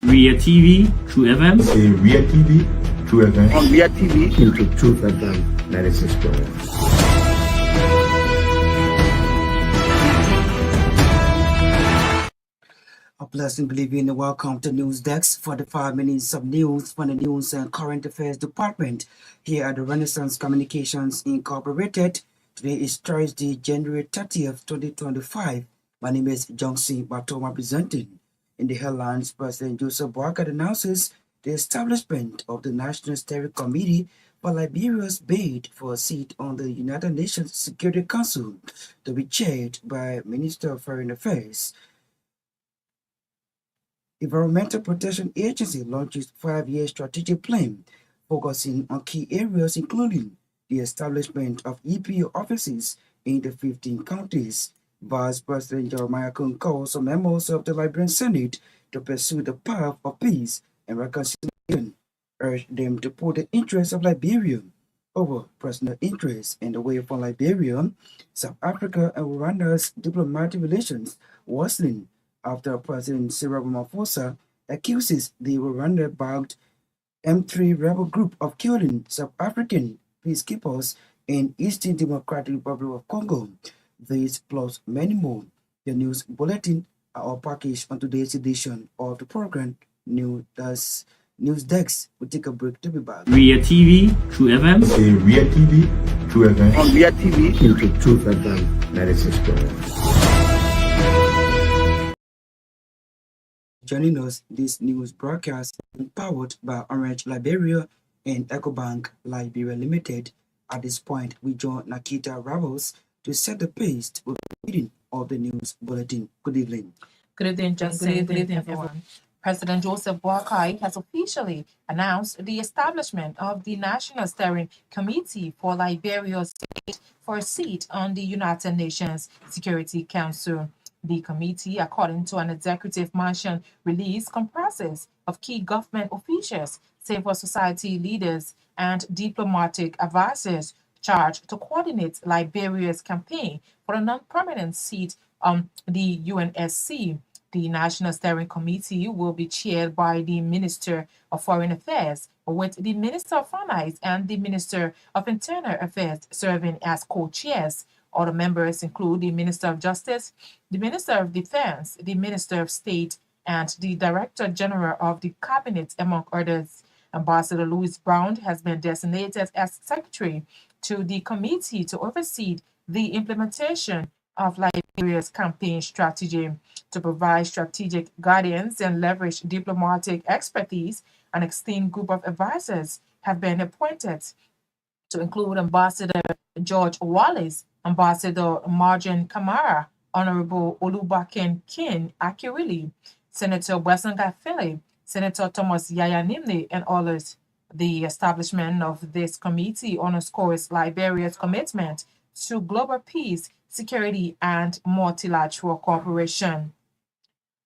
Ria TV, True FM. Say Ria TV, True FM. On Ria TV, into True FM 96.1. A pleasant good evening and welcome to News Desk for the 5 minutes of news from the News and Current Affairs Department here at the Renaissance Communications Incorporated. Today is Thursday, January 30th, 2025. My name is Gbarntolmah presenting. In the headlines, President Joseph Boakai announces the establishment of the National Steering Committee for Liberia's bid for a seat on the United Nations Security Council to be chaired by Minister of Foreign Affairs. Environmental Protection Agency launches 5-year strategic plan focusing on key areas including the establishment of EPA offices in the 15 counties. Vice President Jeremiah Kun calls on members of the Liberian Senate to pursue the path of peace and reconciliation, urge them to put the interests of Liberia over personal interests and away from Liberia. South Africa and Rwanda's diplomatic relations worsening after President Cyril Ramaphosa accuses the Rwanda-backed M3 rebel group of killing South African peacekeepers in Eastern Democratic Republic of Congo. These plus many more. The news bulletin are all packaged on today's edition of the program News Desk. We'll take a break to be back. Ria TV, True FM. Say Ria TV, True FM. on Ria TV, into True FM 96.1. Joining us, this news broadcast is powered by Orange Liberia and EcoBank Liberia Limited. At this point, we join Naketa Ravels to set the pace with the reading of the news bulletin. Good evening. Good evening, Justin. Good evening, everyone. President Joseph Boakai has officially announced the establishment of the National Steering Committee for Liberia's bid for a seat on the United Nations Security Council. The committee, according to an executive mansion release, comprises of key government officials, civil society leaders, and diplomatic advisors charged to coordinate Liberia's campaign for a non-permanent seat on the UNSC. The National Steering Committee will be chaired by the Minister of Foreign Affairs, with the Minister of Finance and the Minister of Internal Affairs serving as co-chairs. Other members include the Minister of Justice, the Minister of Defense, the Minister of State, and the Director General of the Cabinet, among others. Ambassador Louis Brown has been designated as Secretary to the committee to oversee the implementation of Liberia's campaign strategy. To provide strategic guidance and leverage diplomatic expertise, an extended group of advisors have been appointed to include Ambassador George Wallace, Ambassador Marjan Kamara, Honorable Olubakin Kin Akirili, Senator Wesanga Philip, Senator Thomas Yaya Nimne, and others. The establishment of this committee underscores Liberia's commitment to global peace, security, and multilateral cooperation.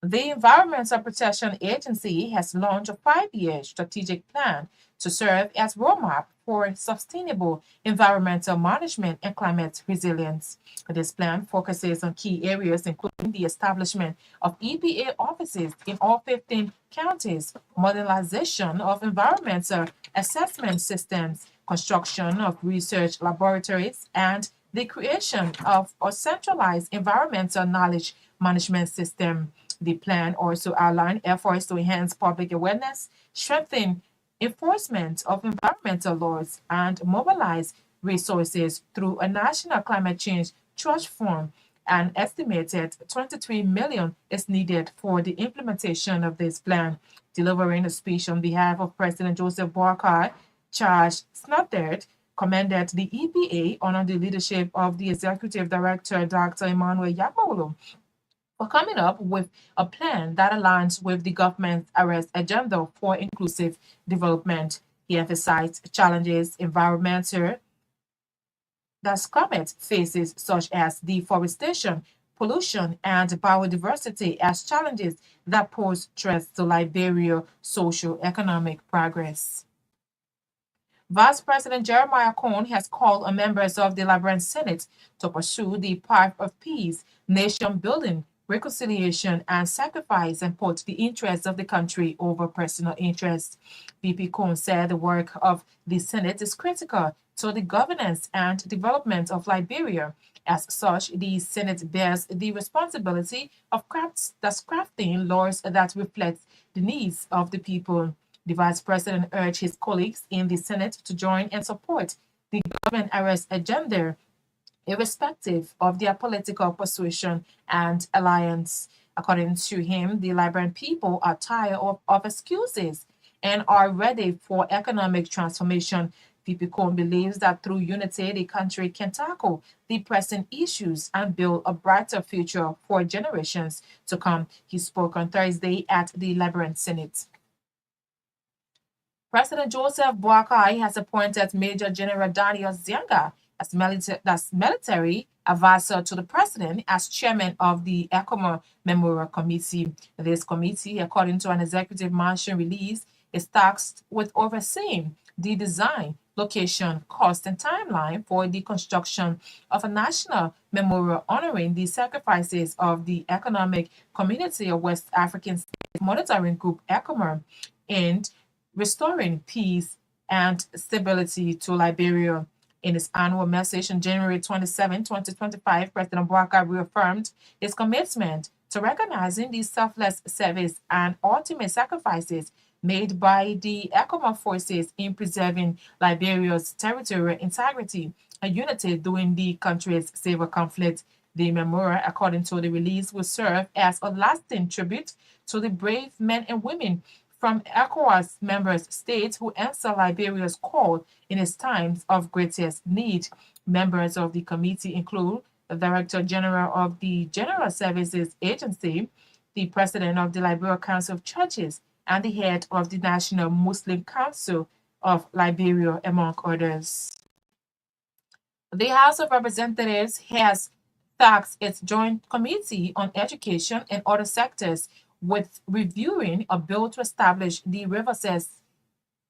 The Environmental Protection Agency has launched a 5-year strategic plan to serve as roadmap for sustainable environmental management and climate resilience. This plan focuses on key areas including the establishment of EPA offices in all 15 counties, modernization of environmental assessment systems, construction of research laboratories, and the creation of a centralized environmental knowledge management system. The plan also outlined efforts to enhance public awareness, strengthen enforcement of environmental laws, and mobilize resources through a national climate change trust fund. An estimated $23 million is needed for the implementation of this plan. Delivering a speech on behalf of President Joseph Boakai, Charles Snotterd commended the EPA under the leadership of the Executive Director, Dr. Emmanuel Yagmawolo, for coming up with a plan that aligns with the government's arrest agenda for inclusive development. He emphasized challenges environmental that climate faces, such as deforestation, pollution, and biodiversity, as challenges that pose threats to Liberia's socio-economic progress. Vice President Jeremiah Cohn has called on members of the Liberian Senate to pursue the path of peace, nation building, reconciliation, and sacrifice and put the interests of the country over personal interests. VP Cohn said the work of the Senate is critical to the governance and development of Liberia. As such, the Senate bears the responsibility of crafting laws that reflect the needs of the people. The Vice President urged his colleagues in the Senate to join and support the government arrest agenda, irrespective of their political persuasion and alliance. According to him, the Liberian people are tired of excuses and are ready for economic transformation. VP Cohn believes that through unity, the country can tackle the pressing issues and build a brighter future for generations to come. He spoke on Thursday at the Liberian Senate. President Joseph Boakai has appointed Major General Daniel Zianga as military advisor to the president as chairman of the ECOMA Memorial Committee. This committee, according to an executive mansion release, is tasked with overseeing the design, location, cost, and timeline for the construction of a national memorial honoring the sacrifices of the Economic Community of West African States Monitoring Group, ECOMA, and restoring peace and stability to Liberia. In his annual message on January 27, 2025, President Boakai reaffirmed his commitment to recognizing the selfless service and ultimate sacrifices made by the ECOMA forces in preserving Liberia's territorial integrity and unity during the country's civil conflict. The memorial, according to the release, will serve as a lasting tribute to the brave men and women from ECOWAS member states who answer Liberia's call in its times of greatest need. Members of the committee include the Director General of the General Services Agency, the President of the Liberia Council of Churches, and the head of the National Muslim Council of Liberia, among others. The House of Representatives has tasked its Joint Committee on Education and other sectors with reviewing a bill to establish the Riverside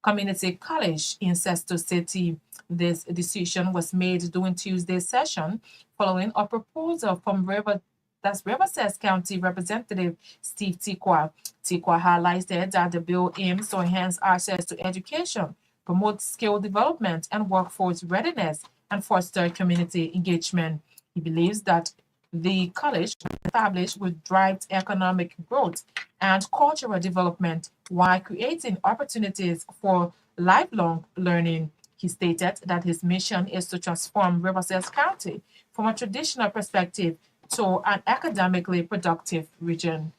Community College in Sesto City. This decision was made during Tuesday's session following a proposal from Riverside County Representative Steve Tikwa. Tikwa highlighted that the bill aims to enhance access to education, promote skill development and workforce readiness, and foster community engagement. He believes that the college established will drive economic growth and cultural development while creating opportunities for lifelong learning. He stated that his mission is to transform Riverside County from a traditional perspective to an academically productive region.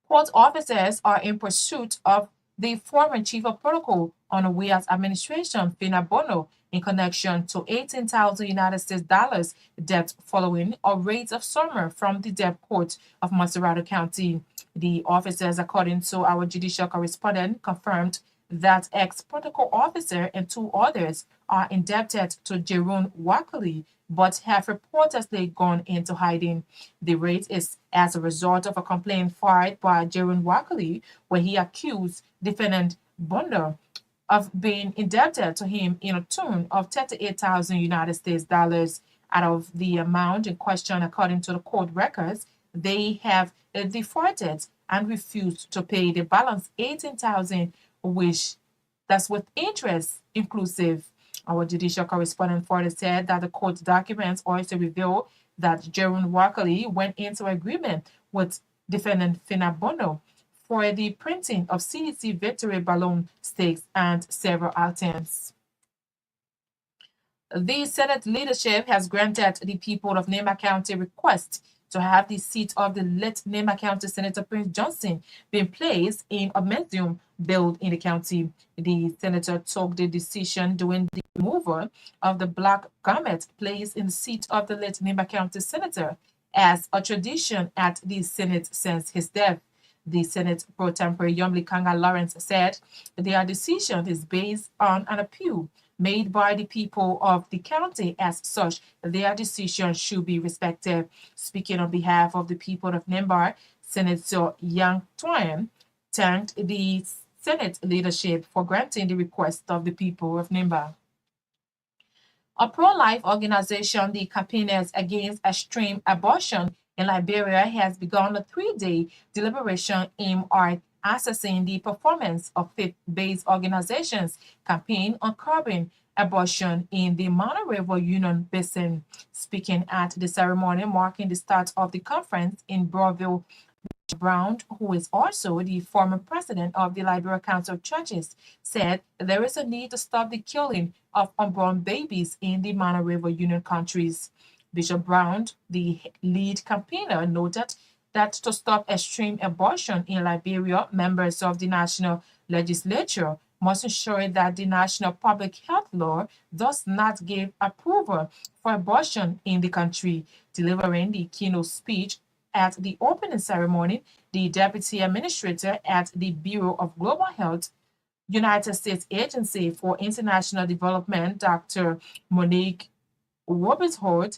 Court officers are in pursuit of the former chief of protocol on Owia's administration, Fina Bono, in connection to $18,000 debt following a raid of summer from the debt court of Maserado County. The officers, according to our judicial correspondent, confirmed that ex-protocol officer and two others are indebted to Jerome Wakali, but have reportedly gone into hiding. The raid is as a result of a complaint filed by Jerome Wakali, where he accused defendant Bondo of being indebted to him in a tune of $38,000. Out of the amount in question, according to the court records, they have defaulted and refused to pay the balance $18,000, which that's with interest inclusive. Our judicial correspondent further said that the court documents also reveal that Jerome Wakali went into agreement with defendant Fina Bono for the printing of CDC victory balloon stakes and several items. The Senate leadership has granted the people of Nema County request to have the seat of the late Nema County Senator Prince Johnson being placed in a museum built in the county. The senator took the decision during the removal of the black garment placed in the seat of the late Nema County Senator as a tradition at the Senate since his death. The Senate pro tempore Yomli Kanga Lawrence said their decision is based on an appeal made by the people of the county. As such, their decision should be respected. Speaking on behalf of the people of Nembar, Senator Yang Tuan thanked the Senate leadership for granting the request of the people of Nembar. A pro-life organization, the Campaigners Against Extreme Abortion in Liberia has begun a 3-day deliberation aimed at assessing the performance of faith-based organizations' campaign on curbing abortion in the Mana River Union Basin. Speaking at the ceremony marking the start of the conference in Brownsville, Brown, who is also the former president of the Liberia Council of Churches, said there is a need to stop the killing of unborn babies in the Mana River Union countries. Bishop Brown, the lead campaigner, noted that to stop extreme abortion in Liberia, members of the national legislature must ensure that the national public health law does not give approval for abortion in the country. Delivering the keynote speech at the opening ceremony, the deputy administrator at the Bureau of Global Health, United States Agency for International Development, Dr. Monique Robinson,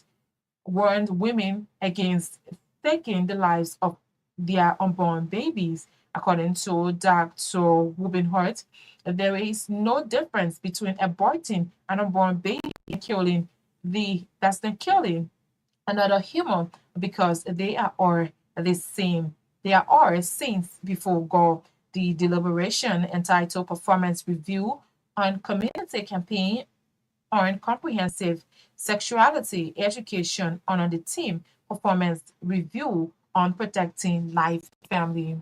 warned women against taking the lives of their unborn babies. According to Dr. Rubinhart, there is no difference between aborting an unborn baby and killing another human because they are all the same. They are all saints before God. The deliberation entitled Performance Review on Community Campaign on Comprehensive Sexuality Education on the theme Performance Review on Protecting Life Family.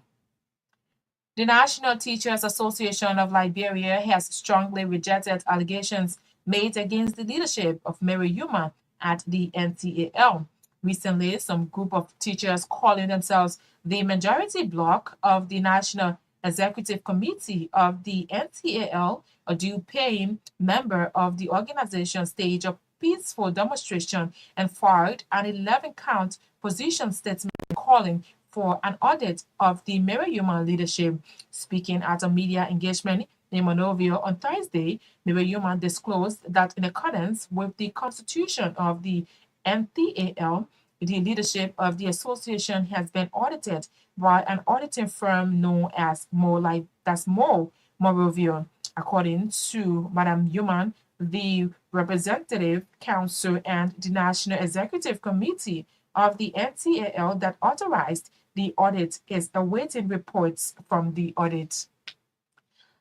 The National Teachers Association of Liberia has strongly rejected allegations made against the leadership of Myean at the NTAL. Recently, some group of teachers calling themselves the majority bloc of the National Executive Committee of the NTAL, a due-paying member of the organization, staged a peaceful demonstration and filed an 11-count position statement calling for an audit of the Myean leadership. Speaking at a media engagement in Monrovia on Thursday, Myean disclosed that in accordance with the constitution of the NTAL, the leadership of the association has been audited by an auditing firm known as Monrovia. According to Madam Myean, the Representative Council and the National Executive Committee of the NTAL that authorized the audit is awaiting reports from the audit.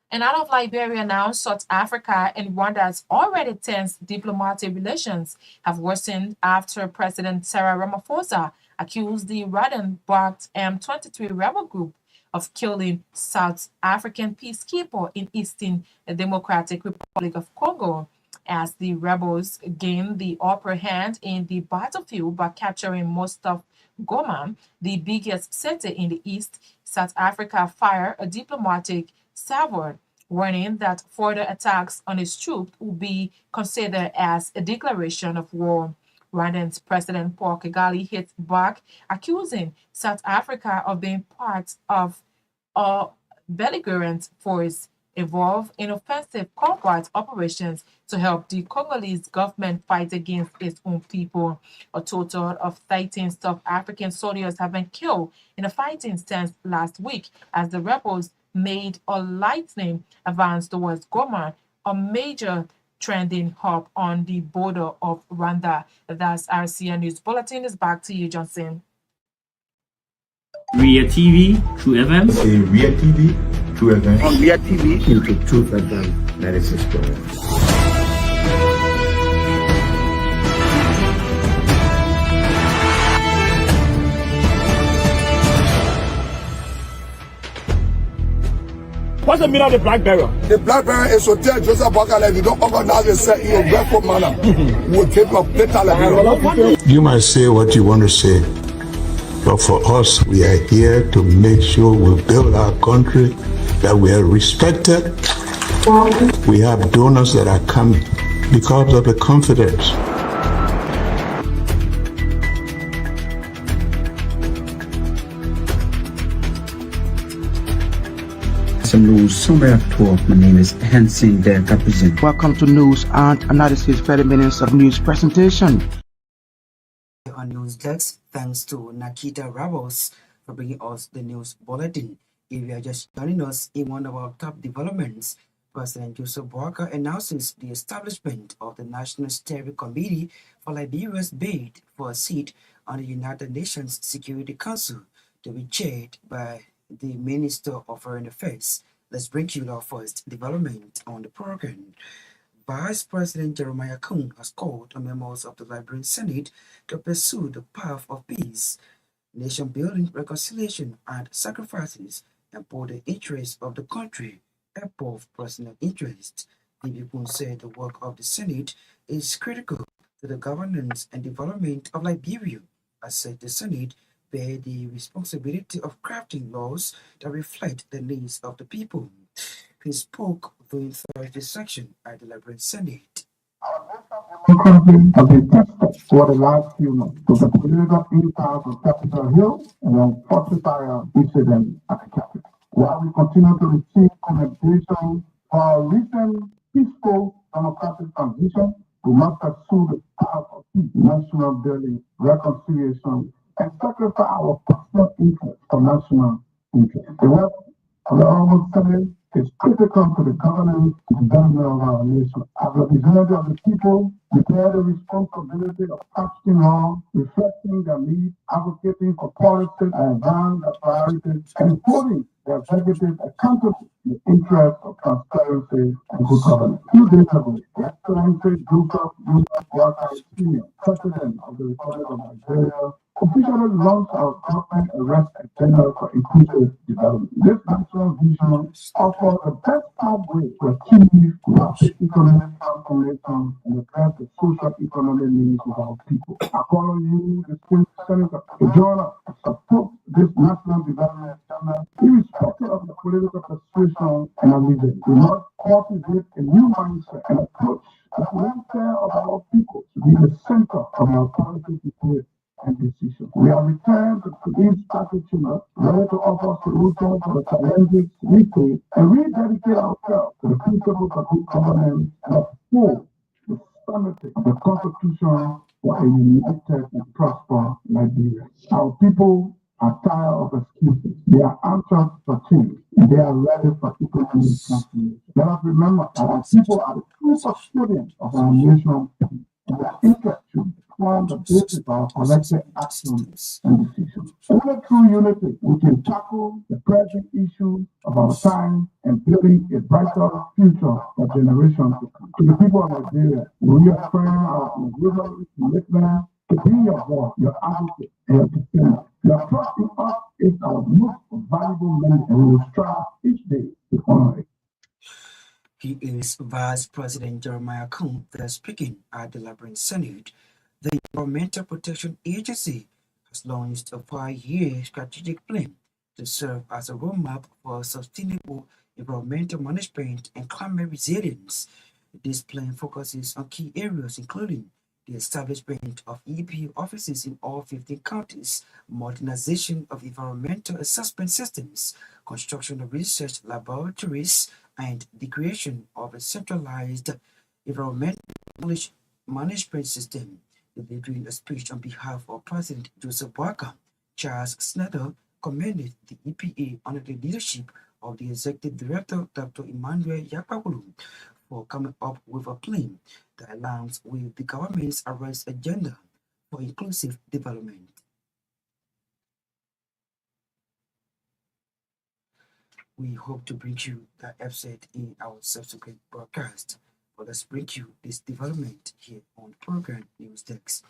And out of Liberia now, South Africa and Rwanda's already tense diplomatic relations have worsened after President Cyril Ramaphosa accused the Rwandan-backed M23 rebel group of killing South African peacekeeper in Eastern Democratic Republic of Congo. As the rebels gained the upper hand in the battlefield by capturing most of Goma, the biggest city in the east, South Africa fired a diplomatic salvo, warning that further attacks on its troops will be considered as a declaration of war. Rwandan's President Paul Kagame hit back, accusing South Africa of being part of a belligerent force involved in offensive combat operations to help the Congolese government fight against its own people. A total of 13 South African soldiers have been killed in a fighting stance last week as the rebels made a lightning advance towards Goma, a major trending hub on the border of Rwanda. That's RCN News Bulletin. Is back to you, Johnson. Ria TV, True FM. In Ria TV, True FM. On Ria TV, into True FM 96.1. What's the meaning of the black barrier? The black barrier is to tell Joseph Bakala if you don't organize yourself in a grateful manner, we'll take your better Liberia. You might say what you want to say, but for us, we are here to make sure we build our country, that we are respected. We have donors that are coming because of the confidence. News Summary of 12. My name is Hansen Der Capuchin. Welcome to News and Analysis 30 minutes of news presentation. On News Desk, thanks to Naketa Ravos for bringing us the news bulletin. If you are just joining us in one of our top developments, President Joseph Boakai announces the establishment of the National Steering Committee for Liberia's bid for a seat on the United Nations Security Council to be chaired by the Minister of Foreign Affairs. Let's bring you our first development on the program. Vice President Jeremiah Kun has called on members of the Liberian Senate to pursue the path of peace, nation-building, reconciliation, and sacrifices, and put the interests of the country above personal interests. DB Kun said the work of the Senate is critical to the governance and development of Liberia, as said the Senate bear the responsibility of crafting laws that reflect the needs of the people. He spoke during Thursday's section at the Liberian Senate. Country has been tested for the last few months with the political impasse on Capitol Hill and then fortifier incident at the Capitol. While we continue to receive commendation for our recent peaceful democratic transition, we must pursue the path of peace, national building, reconciliation, and sacrifice our personal interest for national interest. The work of the Honorable Senate is critical to the governance and development of our nation. As representatives of the people, we bear the responsibility of acting law, reflecting their needs, advocating for policies and advancing their priorities, and holding the executive accountable in the interest of transparency and good governance. 2 days ago, Excellency Joseph Boakai Sr., President of the Republic of Nigeria, officially launched our government arrest agenda for inclusive development. This national vision offers the best pathway to achieve rapid economic transformation and address the social economic needs of our people. I call on you, distinguished Senator, to join us to support this national development agenda, irrespective of the political persuasion and allegiance. We must cultivate a new mindset and approach the welfare of our people to be the center of our policy debate and decision. We are returned to today's strategy, ready to offer solutions for the challenges we face and rededicate ourselves to the principles of good governance and uphold the stability of the Constitution for a united and prosperous Liberia. Our people are tired of excuses. They are anxious for change. They are ready for economic transformation. Let us remember that our people are the true custodians of our nation, and their interests should form the basis of our collective actions and decisions. Only through unity we can tackle the present issues of our time and building a brighter future for generations to come. To the people of Nigeria, we reaffirm our unwavering commitment to be your voice, your advocate, and your defender. Your trust in us is our most valuable mandate, and we will strive each day to honor it. He is Vice President Jeremiah Kun, speaking at the Liberian Senate. The Environmental Protection Agency has launched a 5-year strategic plan to serve as a roadmap for sustainable environmental management and climate resilience. This plan focuses on key areas including the establishment of EPA offices in all 15 counties, modernization of environmental assessment systems, construction of research laboratories, and the creation of a centralized environmental management system. Delivering a speech on behalf of President Joseph Boakai, Charles Snyder commended the EPA under the leadership of the Executive Director, Dr. Emmanuel Yakpakulu, for coming up with a plan that aligns with the government's arrest agenda for inclusive development. We hope to bring you that episode in our subsequent broadcast. But let's bring you this development here on the program News Desk.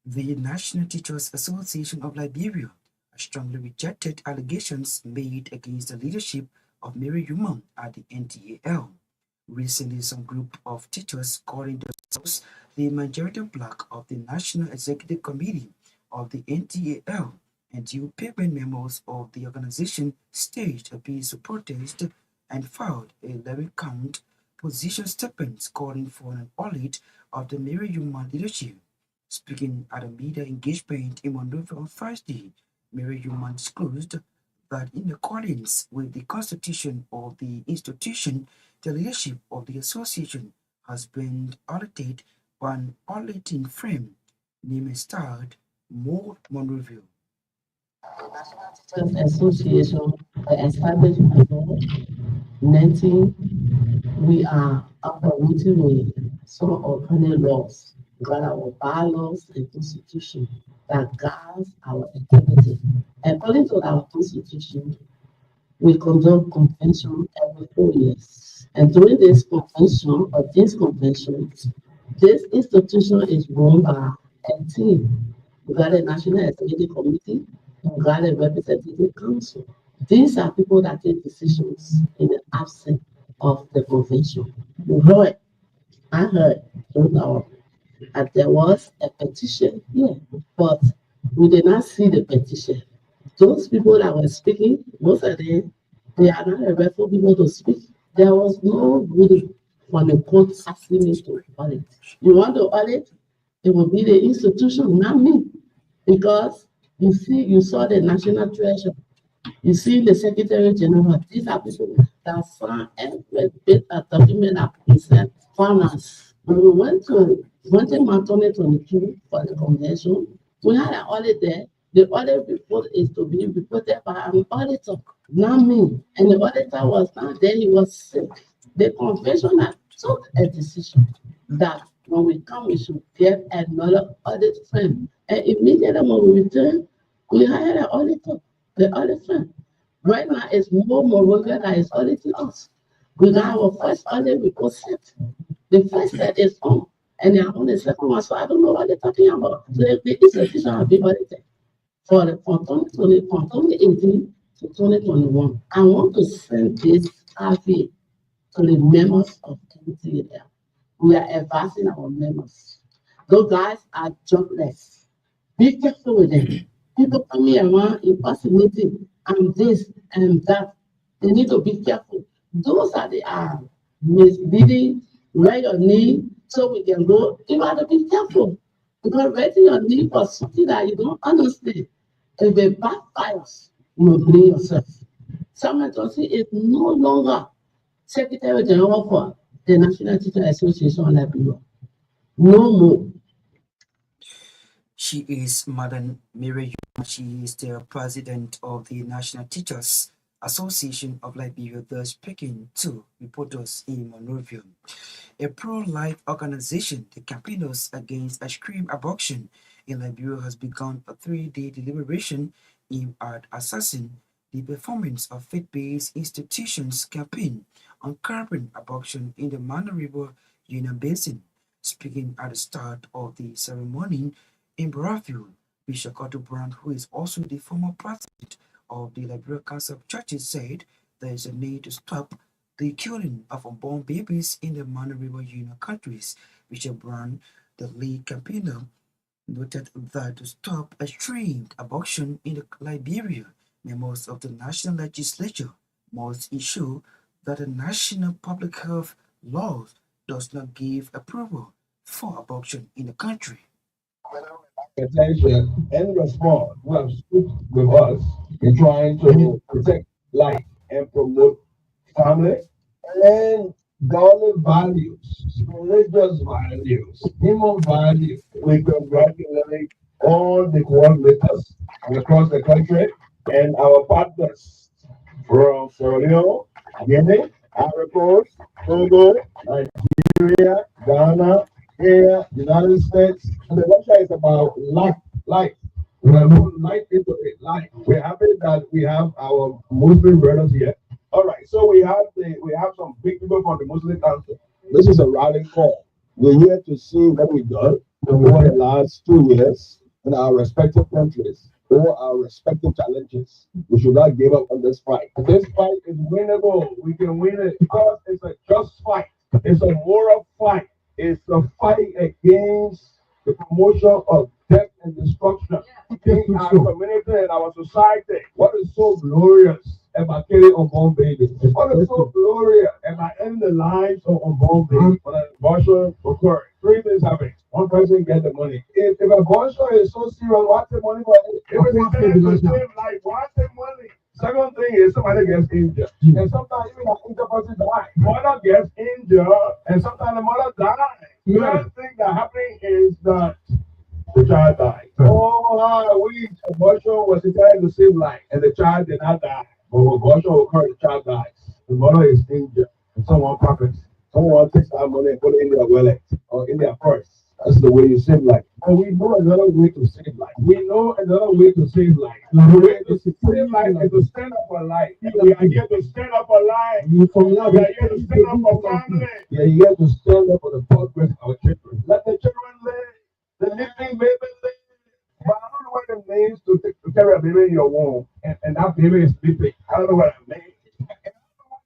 The National Teachers Association of Liberia has strongly rejected allegations made against the leadership of Myean at the NTAL. Recently, some group of teachers calling themselves the majority bloc of the National Executive Committee of the NTAL and two payment memos of the organization staged a peaceful protest and filed a 11-count position statements calling for an audit of the Myean leadership. Speaking at a media engagement in Monrovia on Thursday, Myean disclosed that in accordance with the constitution of the institution, the leadership of the association has been audited by an auditing firm named and styled Monrovia. The National Teachers Association was established by law 19 we are operating with some alternate laws, got our bylaws and constitution that guides our activity. According to our constitution, we conduct convention every 4 years. And during this convention or these conventions, this institution is run by a team. We got a National Executive Committee, we got a Representative Council. These are people that take decisions in the absence of the convention. I heard that there was a petition here, but we did not see the petition. Those people that were speaking, most of them, they are not a rightful people to speak. There was no ruling from the court asking me to audit. You want to audit? It will be the institution, not me. Because you saw the National Treasurer, you see the Secretary General. These are people that sign every bit of document that present finance. When we went in 2022 for the convention, we had an audit there. The audit report is to be reported by an auditor, not me. And the auditor was not there, he was sick. The convention had took a decision that when we come, we should get another audit firm. And immediately when we returned, we hired an auditor, the audit firm. Right now, it's more Morovia that is auditing us. We got our first audit report set. The first set is on, and they are on the second one, so I don't know what they're talking about. So the institution have been audited from 2018 to 2021. I want to send this RFA to the members of the committee there. We are advising our members. Those guys are jobless. Be careful with them. People coming around impersonating and this and that. They need to be careful. Those are the misleading, write your name so we can go. You have to be careful. Because writing your name for something that you don't understand, if it backfires, you will blame yourself. Samuel Johnson is no longer Secretary General for the National Teacher Association of Liberia. No more. She is Madam Myean. She is the president of the National Teachers Association of Liberia, thus speaking to reporters in Monrovia. A pro-life organization, the Campaigners Against Extreme Abortion in Liberia, has begun a 3-day deliberation aimed at assessing the performance of faith-based institutions' campaign on curbing abortion in the Mana River Union Basin. Speaking at the start of the ceremony in Brazil, Bishop Gbarntolmah, who is also the former president of the Liberia Council of Churches, said there is a need to stop the killing of unborn babies in the Mana River Union countries. Bishop Brown, the lead campaigner, noted that to stop extreme abortion in Liberia, members of the national legislature must ensure that the national public health law does not give approval for abortion in the country. Attention and respond who have stood with us in trying to protect life and promote family and godly values, religious values, human values. We congratulate all the coordinators across the country and our partners from Sierra Leone, Guinea, Ivory Coast, Togo, Nigeria, Ghana, here, United States, and the website is about life. We have put life into it. Life. We're happy that we have our Muslim brothers here. All right, so we have some big people from the Muslim Council. This is a rallying call. We're here to see what we've done over the last 2 years in our respective countries, or our respective challenges. We should not give up on this fight. This fight is winnable. We can win it because it's a just fight. It's a moral fight. It's a fight against the promotion of death and destruction in our community and our society. What is so glorious about killing unborn babies? What is so glorious about ending the lives of unborn babies? When an abortion occurs, 3 things happen. One person gets the money. If abortion is so serious, what's the money for it? If it's to save life, what's the money? Second thing is somebody gets injured. And sometimes even an injured person dies. Mother gets injured and sometimes the mother dies. The first thing that happens is that the child dies. Abortion was intended to save life and the child did not die. But when abortion occurs, the child dies. The mother is injured and someone happens. Someone takes our money and put it in their wallet or in their purse. That's the way you save life. And we know another way to save life. We know another way to save life. The way to save life is to stand up for life. We are here to stand up for life. We are here to stand up for family. We are here to stand up for the progress of our children. Let the children live. The living baby live. But I don't know what it means to carry a baby in your womb and that baby is sleeping. I don't know what it means.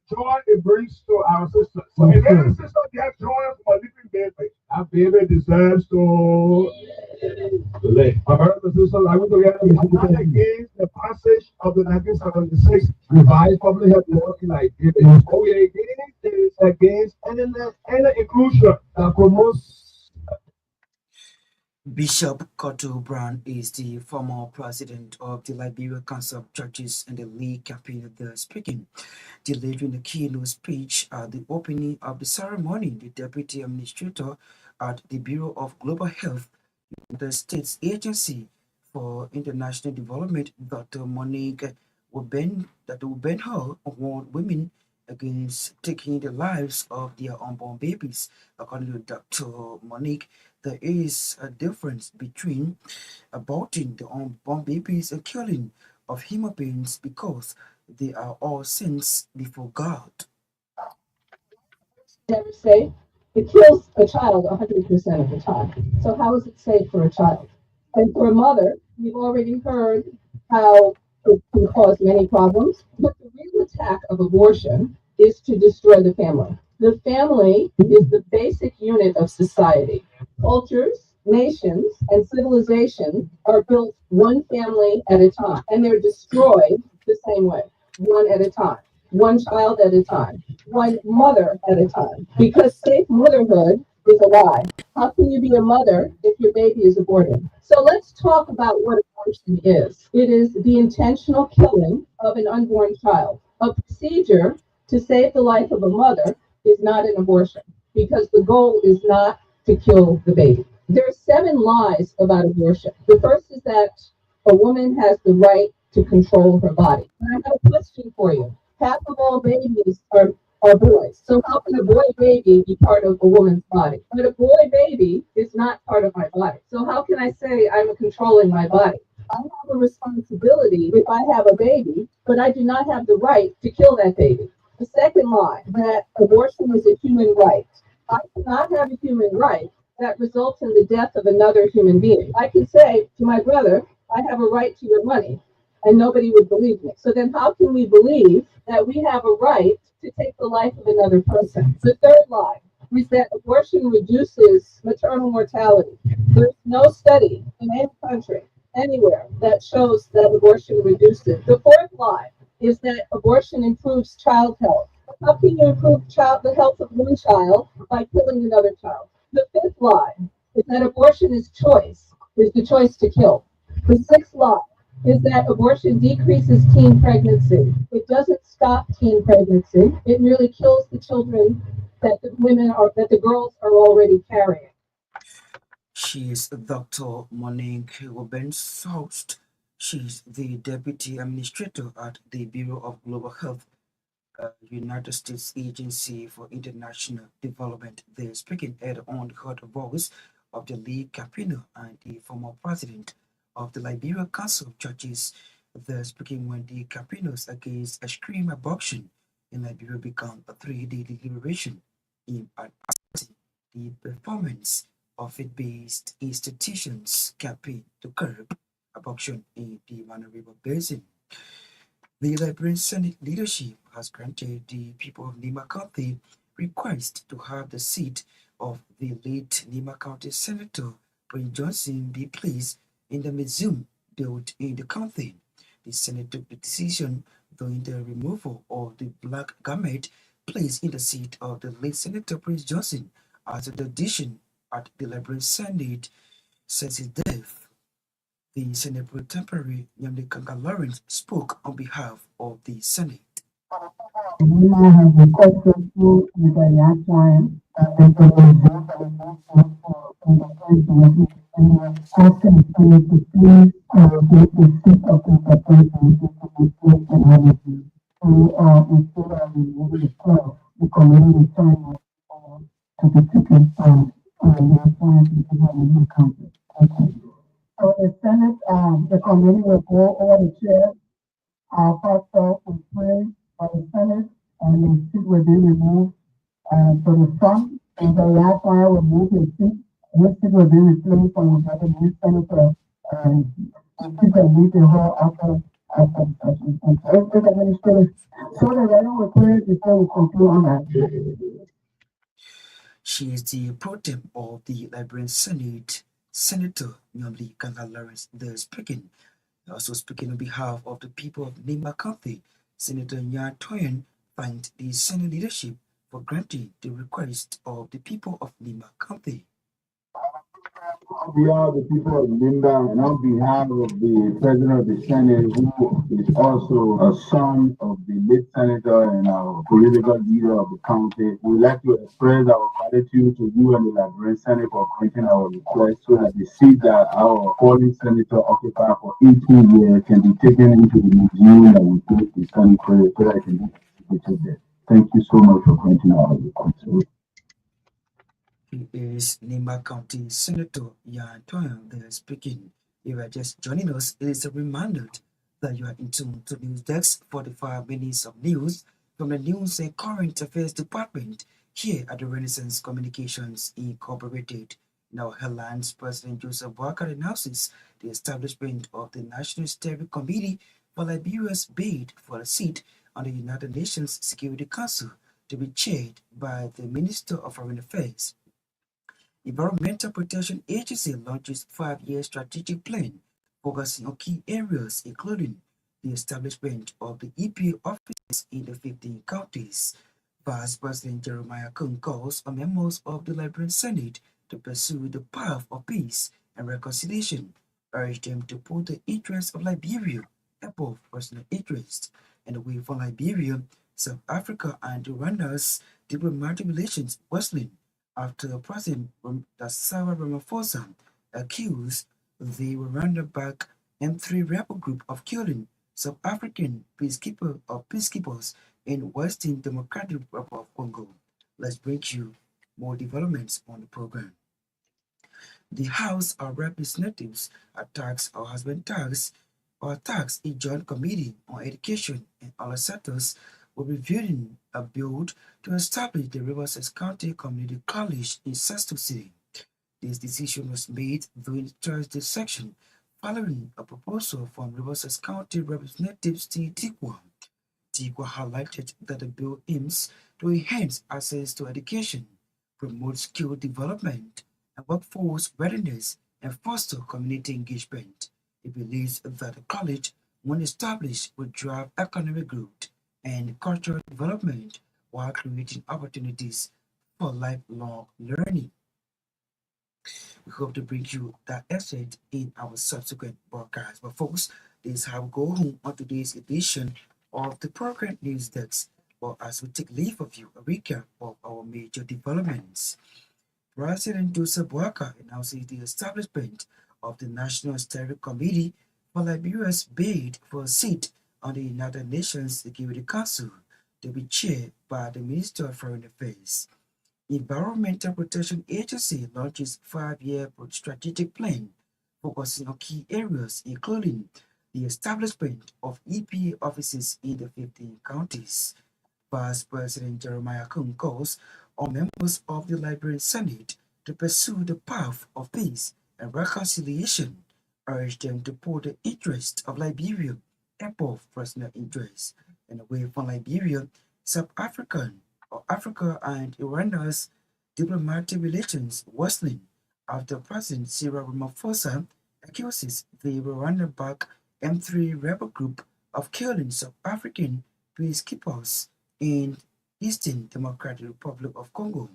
Joy it brings to our sisters. So if every sister gets joy from a living baby, that baby deserves to live. My brothers and sisters, I want to get against the passage of the 1976 revised public health law in Nigeria. Oh, yeah, it is against any inclusion that promotes. Bishop Koto Brown is the former president of the Liberia Council of Churches and the League Campaign there speaking. Delivering the keynote speech at the opening of the ceremony, the deputy administrator at the Bureau of Global Health, the States Agency for International Development, Dr. Monique Wubenho, warned women against taking the lives of their unborn babies. According to Dr. Monique, there is a difference between aborting the unborn babies and killing of human beings because they are all sins before God. Never safe. It kills a child 100% of the time. So how is it safe for a child? And for a mother, we've already heard how it can cause many problems. But the real attack of abortion is to destroy the family. The family is the basic unit of society. Cultures, nations, and civilization are built one family at a time, and they're destroyed the same way, one at a time, one child at a time, one mother at a time. Because safe motherhood is a lie. How can you be a mother if your baby is aborted? So let's talk about what abortion is. It is the intentional killing of an unborn child. A procedure to save the life of a mother is not an abortion because the goal is not to kill the baby. There are 7 lies about abortion. The first is that a woman has the right to control her body. And I have a question for you. Half of all babies are boys. So how can a boy baby be part of a woman's body? But a boy baby is not part of my body. So how can I say I'm controlling my body? I have a responsibility if I have a baby, but I do not have the right to kill that baby. The second lie, that abortion is a human right. I cannot have a human right that results in the death of another human being. I can say to my brother, I have a right to your money, and nobody would believe me. So then how can we believe that we have a right to take the life of another person? The third lie is that abortion reduces maternal mortality. There's no study in any country, anywhere, that shows that abortion reduces. The fourth lie is that abortion improves child health. How can you improve the health of one child by killing another child? The fifth lie is that abortion is choice, is the choice to kill. The sixth lie is that abortion decreases teen pregnancy. It doesn't stop teen pregnancy. It merely kills the children that the girls are already carrying. She is Dr. Monique Wubenho. She's the Deputy Administrator at the Bureau of Global Health, United States Agency for International Development. They're speaking on the heard voice of the League Campaigner and the former president of the Liberia Council of Churches. They're speaking when the campaigners against extreme abortion in Liberia began a 3-day deliberation in the performance of faith-based institutions campaign to curb abortion in the Myean River Basin. The Liberian Senate leadership has granted the people of Nima County request to have the seat of the late Nima County Senator Prince Johnson be placed in the museum built in the county. The Senate took the decision during the removal of the black garment placed in the seat of the late Senator Prince Johnson as a tradition at the Liberian Senate since his death. The Senate Pro Tempore Naketa Lawrence spoke on behalf of the Senate. Nima has requested to the time that the result of the and asking to please the seat of the president and everything. So instead of removing the 12, the committee decided to be taken from your plans and development council. Okay. So the Senate, the committee will go over the chair. Our pastor will pray for the Senate and the seat will be removed to the front, and the last one will move his seat. His seat will be replaced by the new senator, and the seat will leave the hall after the session. And so it's administrative. So the reading will pray before we conclude on that. She is the pro tem of the Liberian Senate, Senator Myean Lawrence, the speaking. Also speaking on behalf of the people of Nema County, Senator Myean thanked the Senate leadership for granting the request of the people of Nema County. On behalf of the people of Linda and on behalf of the President of the Senate, who is also a son of the late Senator and our political leader of the county, we'd like to express our gratitude to you and the Liberian Senate for granting our request so that the seat that our fallen Senator occupied for 18 years can be taken into the museum that we built the Senate so that it can be exhibited there. Thank you so much for granting our request. He is Nema County Senator Myean there speaking. If you are just joining us, it is a reminder that you are in tune to News Desk 45 minutes of news from the News and Current Affairs Department here at the Renaissance Communications Incorporated. Now, headlines: President Joseph Boakai announces the establishment of the National Steering Committee for Liberia's bid for a seat on the United Nations Security Council to be chaired by the Minister of Foreign Affairs. Environmental Protection Agency launches 5-year strategic plan focusing on key areas including the establishment of the EPA offices in the 15 counties. Vice President Jeremiah Kung calls on members of the Liberian Senate to pursue the path of peace and reconciliation, urged them to put the interests of Liberia above personal interests, and away from Liberia, South Africa and Rwanda's diplomatic relations worsening after President Cyril Ramaphosa accused the Rwanda-backed M3 rebel group of killing South African peacekeepers in Western Democratic Republic of Congo. Let's bring you more developments on the program. The House of Representatives attacks a joint committee on education and other sectors were reviewing a bill to establish the Riverside County Community College in Sesto City. This decision was made during Thursday session following a proposal from Riverside County Representative Steve Tikwa. Tikwa highlighted that the bill aims to enhance access to education, promote skill development and workforce readiness, and foster community engagement. He believes that the college, when established, will drive economic growth and cultural development while creating opportunities for lifelong learning. We hope to bring you that essay in our subsequent broadcast. But folks, this is how we go home on today's edition of the program News Desk. Well, as we take leave of you, a recap of our major developments. President Joseph Boakai announces the establishment of the National Steering Committee for Liberia's bid for a seat on the United Nations Security Council to be chaired by the Minister of Foreign Affairs. Environmental Protection Agency launches 5-year strategic plan focusing on key areas including the establishment of EPA offices in the 15 counties. Vice President Jeremiah Kung calls on members of the Liberian Senate to pursue the path of peace and reconciliation, urged them to put the interests of Liberia above personal interests, and away from Liberia, South Africa and Rwanda's diplomatic relations worsening after President Cyril Ramaphosa accuses the Rwanda-backed M3 rebel group of killing South African peacekeepers in Eastern Democratic Republic of Congo.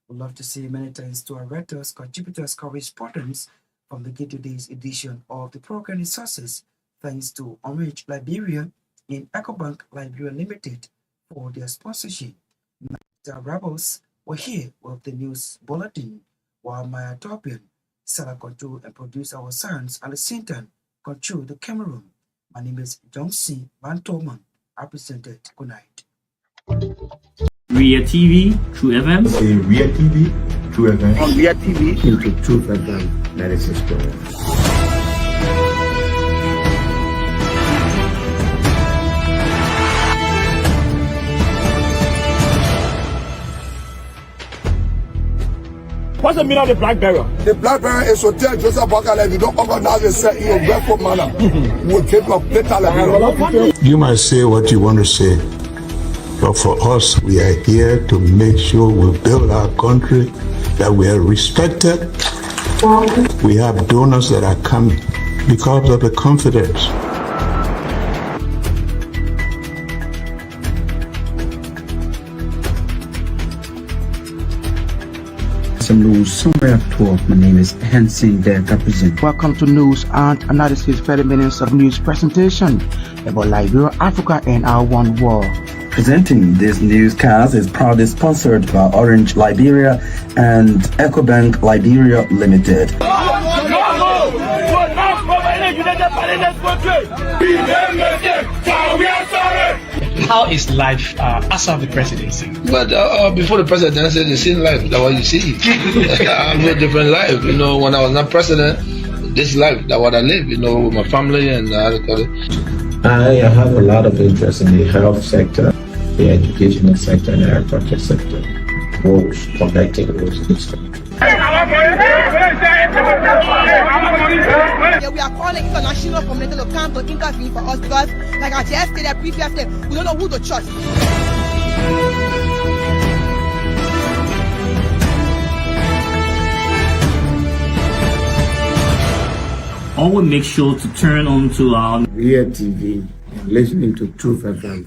We'd love to say many thanks to our writers, contributors, correspondents from the today's edition of the program resources. Thanks to Orange Liberia and EcoBank Liberia Limited for their sponsorship. The rebels were here with the news bulletin, while Maya Torgbean, Sarah control and produce our sounds, and the same time control the camera room. My name is Gbarntolmah. I presented. Good night. Ria TV, True FM. Say Ria TV, True FM. On Myean TV. Into True FM 96.1. What's the meaning of the black barrier? The black barrier is to tell Joseph Boakai if you don't organize yourself in a respectful manner, we'll take your plate level. You might say what you want to say, but for us, we are here to make sure we build our country, that we are respected. We have donors that are coming because of the confidence. Some news somewhere at 12. My name is Hansen the Represent. Welcome to News and Analysis 30 minutes of news presentation about Liberia, Africa, and our one world. Presenting this newscast is proudly sponsored by Orange Liberia and EcoBank Liberia Limited. How is life after the presidency? But before the presidency, the same life, that's what you see. I live a different life. You know, when I was not president, this life, that's what I live, you know, with my family and I have a lot of interest in the health sector, the educational sector, and the agriculture sector. Roads, connecting roads. Yeah, we are calling international community to come to intervene for us because, like I just stated previously, we don't know who to trust. Always make sure to turn on to our Ria TV and listening to True FM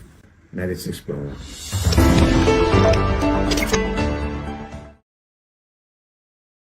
96.1.